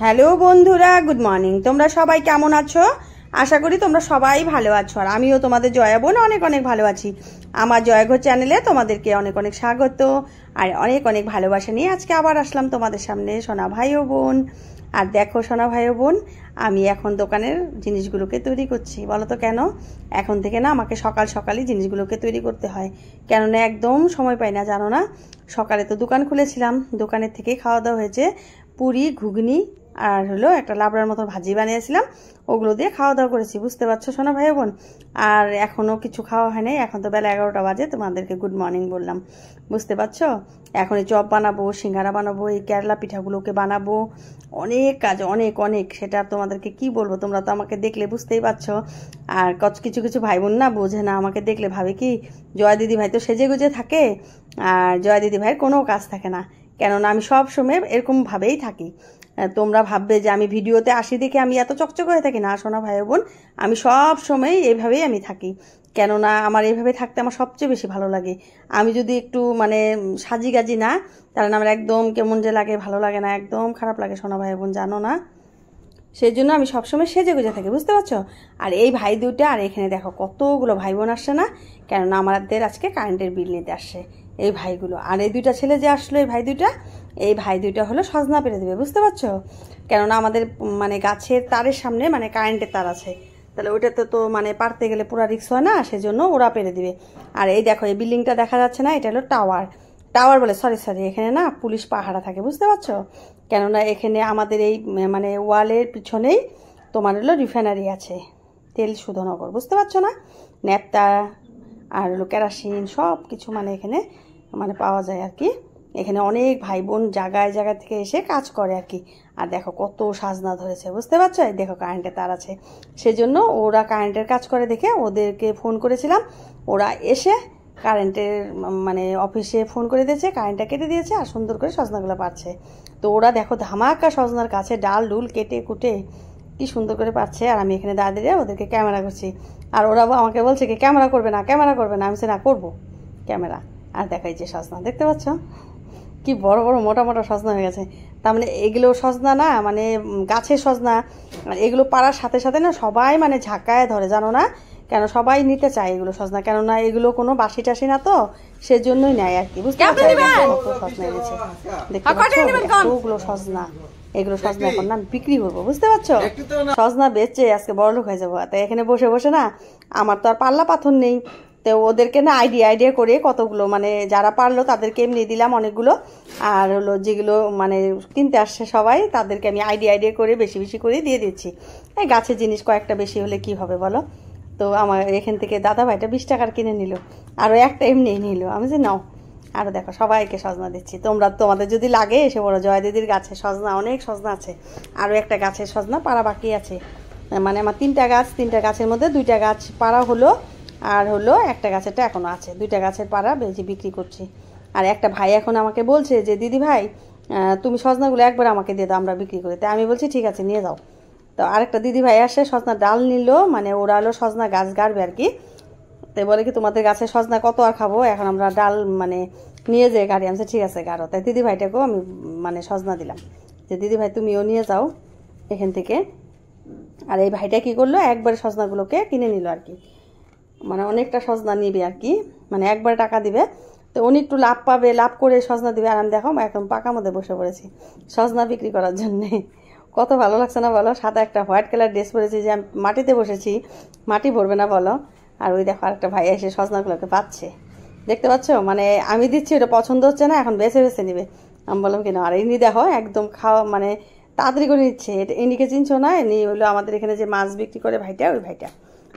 Hello বন্ধুরা, good morning. তোমরা সবাই কেমন আছো? আশা করি তোমরা সবাই ভালো আছো, আর আমিও তোমাদের জয়া বোন অনেক অনেক ভালো আছি। আমার জয়ঘর চ্যানেলে তোমাদেরকে অনেক অনেক স্বাগত আর অনেক অনেক ভালোবাসা নিয়ে আজকে আবার আসলাম তোমাদের সামনে, সোনা ভাই ও বোন। আর দেখো সোনা ভাই ও বোন, আমি এখন দোকানের জিনিসগুলোকে তৈরি করছি। বলো তো কেন? এখন থেকে না আমাকে সকাল সকালই জিনিসগুলোকে তৈরি করতে হয়, কেননা একদম সময় পাই না, জানো না। সকালে তো দোকান খুলেছিলাম, দোকানের থেকেই খাওয়া দাওয়া হয়েছে, পুরি ঘুগনি আর হলো একটা লাবড়ার মতো ভাজি বানিয়েছিলাম, ওগুলো দিয়ে খাওয়া দাওয়া করেছি। বুঝতে পারছো সোনা ভাই বোন? আর এখনও কিছু খাওয়া হয় নাই, এখন তো বেলা 11টা বাজে, তোমাদেরকে গুড মর্নিং বললাম। বুঝতে পারছো? এখন এই চপ বানাবো, সিঙ্গারা বানাবো, এই কেরলা পিঠাগুলোকে বানাবো, অনেক কাজ, অনেক অনেক, সেটা তোমাদেরকে কি বলবো, তোমরা তো আমাকে দেখলে বুঝতেই পারছো। আর কিছু কিছু ভাই বোন না বোঝে না, আমাকে দেখলে ভাবে কি জয়া দিদি ভাই তো সেজে গুজে থাকে, আর জয়া দিদি ভাইয়ের কোনো কাজ থাকে না, কেননা আমি সব সময় এরকমভাবেই থাকি। তোমরা ভাববে যে আমি ভিডিওতে আসি দেখে আমি এত চকচক হয়ে থাকি, না সোনা ভাই বোন, আমি সব সময় এইভাবেই আমি থাকি, কেননা আমার এইভাবে থাকতে আমার সবচেয়ে বেশি ভালো লাগে। আমি যদি একটু মানে সাজি গাজি না, তাহলে আমার একদম কেমন যে লাগে, ভালো লাগে না, একদম খারাপ লাগে সোনা ভাই বোন, জানো না। সেই জন্য আমি সবসময় সেজে গুজে থাকি, বুঝতে পারছো? আর এই ভাই দুইটা, আর এখানে দেখো কতগুলো ভাই বোন আসছে না, কেননা আমাদের আজকে কারেন্টের বিল নিতে আসছে এই ভাইগুলো। আর এই দুইটা ছেলে যে আসলো, এই ভাই দুইটা হলো সজনা পেরে দেবে, বুঝতে পারছো? কেননা আমাদের মানে গাছের তারের সামনে মানে কারেন্টের তার আছে, তাহলে ওইটাতে তো মানে পারতে গেলে পুরো রিক্স হয় না, সেজন্য ওরা পেরে দিবে। আর এই দেখো এই বিল্ডিংটা দেখা যাচ্ছে না, এটা হলো টাওয়ার বলে, সরি, এখানে না পুলিশ পাহারা থাকে, বুঝতে পারছো? কেননা এখানে আমাদের এই মানে ওয়ালের পিছনেই তোমার হলো রিফাইনারি আছে, তেল শোধনগর, বুঝতে পারছো না? ন্যাপটা আর হলো কেরাসিন সব কিছু মানে এখানে মানে পাওয়া যায় আর কি। এখানে অনেক ভাই বোন জায়গায় জায়গা থেকে এসে কাজ করে আর কি। আর দেখো কত সাজনা ধরেছে, বুঝতে পারছো? এই দেখো কারেন্টের তার আছে, সেজন্য ওরা কারেন্টের কাজ করে দেখে ওদেরকে ফোন করেছিলাম, ওরা এসে কারেন্টের মানে অফিসে ফোন করে দিয়েছে, কারেন্টটা কেটে দিয়েছে আর সুন্দর করে সজনাগুলো পাচ্ছে। তো ওরা দেখো ধামাকা সজনার কাছে ডাল ডুল কেটে কুটে কি সুন্দর করে পাচ্ছে, আর আমি এখানে দাঁড়িয়ে ওদেরকে ক্যামেরা করছি। আর ওরা আমাকে বলছে কি ক্যামেরা করবে না, আমি সে না করবো ক্যামেরা। আর দেখাই যে সজনা, দেখতে পাচ্ছ কি বড় বড় মোটা মোটা সজনা হয়ে গেছে। তার মানে এগুলো সজনা না, মানে গাছের সজনা, এগুলো পাড়ার সাথে সাথে না সবাই মানে ঝাঁকায় ধরে, জানো না কেন? সবাই নিতে চায় এগুলো সজনা, কেননা এগুলো কোনো বাসি টাসি না, তো সেজন্যই নেয় আর কি, বুঝতে পারছো? সজনা এনেছে, দেখতে পাচ্ছ কতগুলো সজনা, এগুলো সজনা এখন না বিক্রি করবো, বুঝতে পারছো? সজনা বেচে আজকে বড়লোক হয়ে যাবো। তাই এখানে বসে বসে না, আমার তো আর পাল্লা পাথর নেই, তো ওদেরকে না আইডিয়া করে কতগুলো মানে যারা পারলো তাদেরকে এমনি দিলাম অনেকগুলো, আর হলো যেগুলো মানে কিনতে আসছে সবাই তাদেরকে আমি আইডিয়া করে বেশি বেশি করে দিয়ে দিচ্ছি। এই গাছের জিনিস কয়েকটা বেশি হলে কি হবে বলো? তো আমার এখান থেকে দাদা ভাইটা 20 টাকার কিনে নিল, আরও একটা এমনি নিল, আমি যে নাও। আরও দেখো সবাইকে সজনা দিচ্ছি, তোমাদের যদি লাগে এসে বড় জয়া দিদির গাছে সজনা, অনেক সজনা আছে, আরও একটা গাছের সজনা পাড়া বাকি আছে। মানে আমার 3টা গাছের মধ্যে 2টা গাছ পাড়া হলো, আর হলো একটা গাছেরটা এখনও আছে, 2টা গাছের পাড়া বেশি বিক্রি করছি। আর একটা ভাই এখন আমাকে বলছে যে দিদি ভাই তুমি সজনাগুলো একবার আমাকে দিয়ে দাও, আমরা বিক্রি করি। তাই আমি বলছি ঠিক আছে নিয়ে যাও। তো আরেকটা দিদি ভাই আসে সজনা ডাল নিল, মানে ওরা হলো সজনা গাছ গাড়বে আর কি। তাই বলে কি তোমাদের গাছের সজনা কত আর খাবো, এখন আমরা ডাল মানে নিয়ে যেয়ে গাড়ি আনছে, ঠিক আছে গাড়ো। তাই দিদি ভাইটাকেও আমি মানে সজনা দিলাম যে দিদি ভাই তুমিও নিয়ে যাও এখান থেকে। আর এই ভাইটা কি করলো, একবারে সজনাগুলোকে কিনে নিল আর কি, মানে অনেকটা সজনা নিবে আর কি, মানে একবার টাকা দিবে, তো উনি একটু লাভ পাবে, লাভ করে সজনা দিবে। আর আমি দেখো একদম পাকার মধ্যে বসে পড়েছি সজনা বিক্রি করার জন্যে। কত ভালো লাগছে না বলো? সাদা একটা হোয়াইট কালার ড্রেস পরেছি, যে আমি মাটিতে বসেছি, মাটি ভরবে না বলো? আর ওই দেখো আরেকটা ভাই এসে সজনাগুলোকে পাচ্ছে, দেখতে পাচ্ছ? মানে আমি দিচ্ছি, ওটা পছন্দ হচ্ছে না, এখন বেছে বেছে নিবে। আমি বললাম কিনা, আর ইনি দেখো একদম খাওয়া মানে তাড়াতাড়ি করে নিচ্ছে। ইনিকে চিনছো না? ইনি হলো আমাদের এখানে যে মাছ বিক্রি করে ভাইটা, ওই ভাইটা।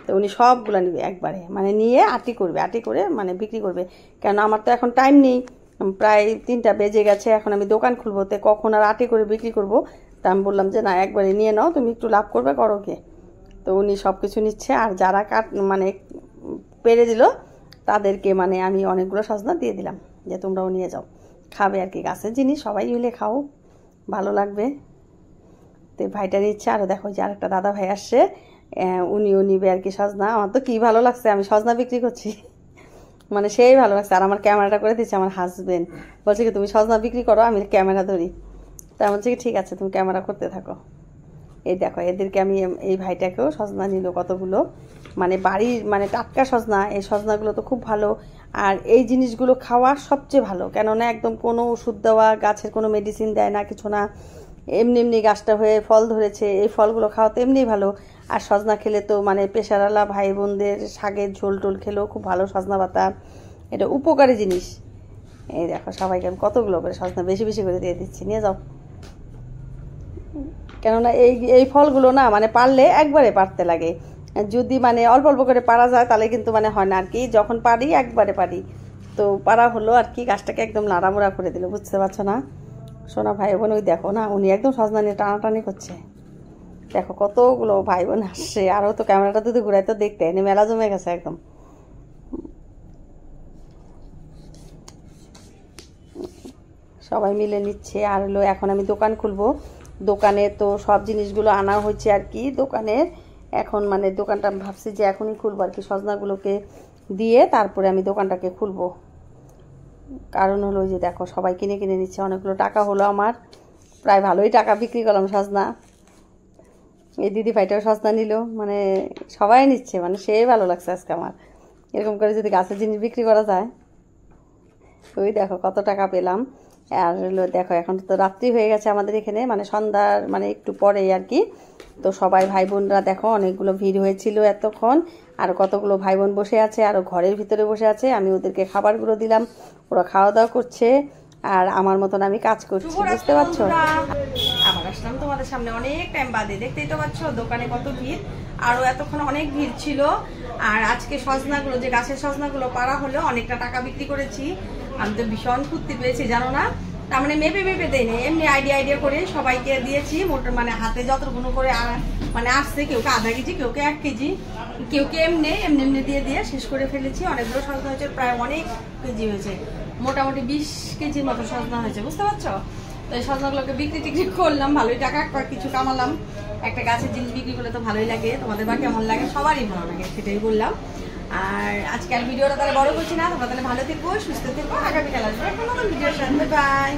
তো উনি সবগুলো নিবে একবারে, মানে নিয়ে আটি করে মানে বিক্রি করবে। কেন আমার তো এখন টাইম নেই, প্রায় 3টা বেজে গেছে, এখন আমি দোকান খুলবো, তো কখন আর আটি করে বিক্রি করব? তা আমি বললাম যে না, একবারে নিয়ে নাও, তুমি একটু লাভ করবে, করো কে। তো উনি সব কিছু নিচ্ছে, আর যারা মানে পেরে দিল তাদেরকে মানে আমি অনেকগুলো সজনা দিয়ে দিলাম যে তোমরাও নিয়ে যাও, খাবে আর কি, গাছের জিনিস সবাই মিলে খাও, ভালো লাগবে। তো ভাইটা নিচ্ছে। আরও দেখো যে আরেকটা দাদা ভাই আসছে, উনিও নিবে আর কি সজনা। আমার তো কী ভালো লাগছে, আমি সজনা বিক্রি করছি, মানে সেই ভালো লাগছে। আর আমার ক্যামেরাটা করে দিচ্ছে আমার হাজবেন্ড, বলছে কি তুমি সজনা বিক্রি করো, আমি ক্যামেরা ধরি। তার বলছে কি ঠিক আছে তুমি ক্যামেরা করতে থাকো। এই দেখো এদেরকে আমি, এই ভাইটাকেও সজনা নিল কতগুলো, মানে বাড়ির মানে টাটকা সজনা, এই সজনাগুলো তো খুব ভালো। আর এই জিনিসগুলো খাওয়া সবচেয়ে ভালো, কেননা একদম কোনো ওষুধ দেওয়া, গাছের কোনো মেডিসিন দেয় না, কিছু না, এমনি এমনি গাছটা হয়ে ফল ধরেছে। এই ফলগুলো খাওয়া তো এমনিই ভালো। আর সজনা খেলে তো মানে প্রেশারওয়ালা ভাই বোনদের শাকের ঝোল টোল খেলেও খুব ভালো সজনা পাতা, এটা উপকারী জিনিস। এই দেখো সবাইকে আমি কতগুলো করে সজনা বেশি বেশি করে দিয়ে দিচ্ছি, নিয়ে যাও। কেননা এই ফলগুলো না মানে পারলে একবারে পারতে লাগে, যদি মানে অল্প অল্প করে পারা যায় তাহলে কিন্তু মানে হয় না আর কি। যখন পারি একবারে পারি, তো পারা হলো আর কি, গাছটাকে একদম নাড়ামোড়া করে দিল, বুঝতে পারছো না সোনা ভাই বোন? ওই দেখো না উনি একদম সজনা নিয়ে টানাটানি করছে, দেখো কতগুলো ভাই বোন আসছে। আরও তো ক্যামেরাটা যদি ঘুরাই তো দেখতে এনে মেলা জমে গেছে একদম। সবাই মিলে নিচ্ছে। আর হলো এখন আমি দোকান খুলবো, দোকানে তো সব জিনিসগুলো আনা হয়েছে আর কি দোকানের। এখন মানে দোকানটা ভাবছি যে এখনই খুলবো আর কি, সজনাগুলোকে দিয়ে তারপরে আমি দোকানটাকে খুলবো। কারণ হলো যে দেখো সবাই কিনে কিনে নিচ্ছে, অনেকগুলো টাকা হলো আমার, প্রায় ভালোই টাকা বিক্রি করলাম সজনা। এই দিদি ভাইটাও সজনা নিল, মানে সবাই নিচ্ছে, মানে সে ভালো লাগছে আজকে আমার। এরকম করে যদি গাছের জিনিস বিক্রি করা যায়, ওই দেখো কত টাকা পেলাম। আর দেখো এখন তো রাত্রি হয়ে গেছে আমাদের এখানে, মানে সন্ধ্যার মানে একটু পরেই আর কি। তো সবাই ভাই বোনরা দেখো অনেকগুলো ভিড় হয়েছিল এতক্ষণ, আর কতগুলো ভাই বোন বসে আছে, আরও ঘরের ভিতরে বসে আছে। আমি ওদেরকে খাবারগুলো দিলাম, ওরা খাওয়া দাওয়া করছে, আর আমার মতন আমি কাজ করছি, বুঝতে পারছো? আবার আসলাম তোমাদের সামনে অনেক টাইম বাদে, দেখতেই তো পাচ্ছ দোকানে কত ভিড়, আরও এতক্ষণ অনেক ভিড় ছিল। আর আজকে সজনাগুলো, যে গাছের সজনাগুলো পাড়া হলো, অনেকটা টাকা বিক্রি করেছি। আমি তো ভীষণ ফুর্তি পেয়েছি জানো না, তার মানে মেপে মেপে দেয় না, এমনি আইডিয়া করে সবাইকে দিয়েছি। মানে হাতে যতগুলো করে মানে আসছে, কেউকে আধা কেজি, কেউকে 1 কেজি, কেউকে এমনি এমনি দিয়ে শেষ করে ফেলেছি। অনেকগুলো সজনা হয়েছে, প্রায় অনেক কেজি হয়েছে, মোটামুটি 20 কেজির মতো সজনা হয়েছে, বুঝতে পারছো? তো এই সজনাগুলোকে বিক্রি টিক্রি করলাম, ভালোই টাকা কিছু কামালাম। একটা গাছের জিনিস বিক্রি করলে তো ভালোই লাগে, তোমাদের বা কেমন লাগে? সবারই ভালো লাগে, সেটাই বললাম। আর আজকাল ভিডিওটা তাহলে বড় করছি না, তোমরা তাহলে ভালো থেকো, সুস্থ থেকো, আগামীকাল আসবে একটা নতুন ভিডিওর সাথে। বাই।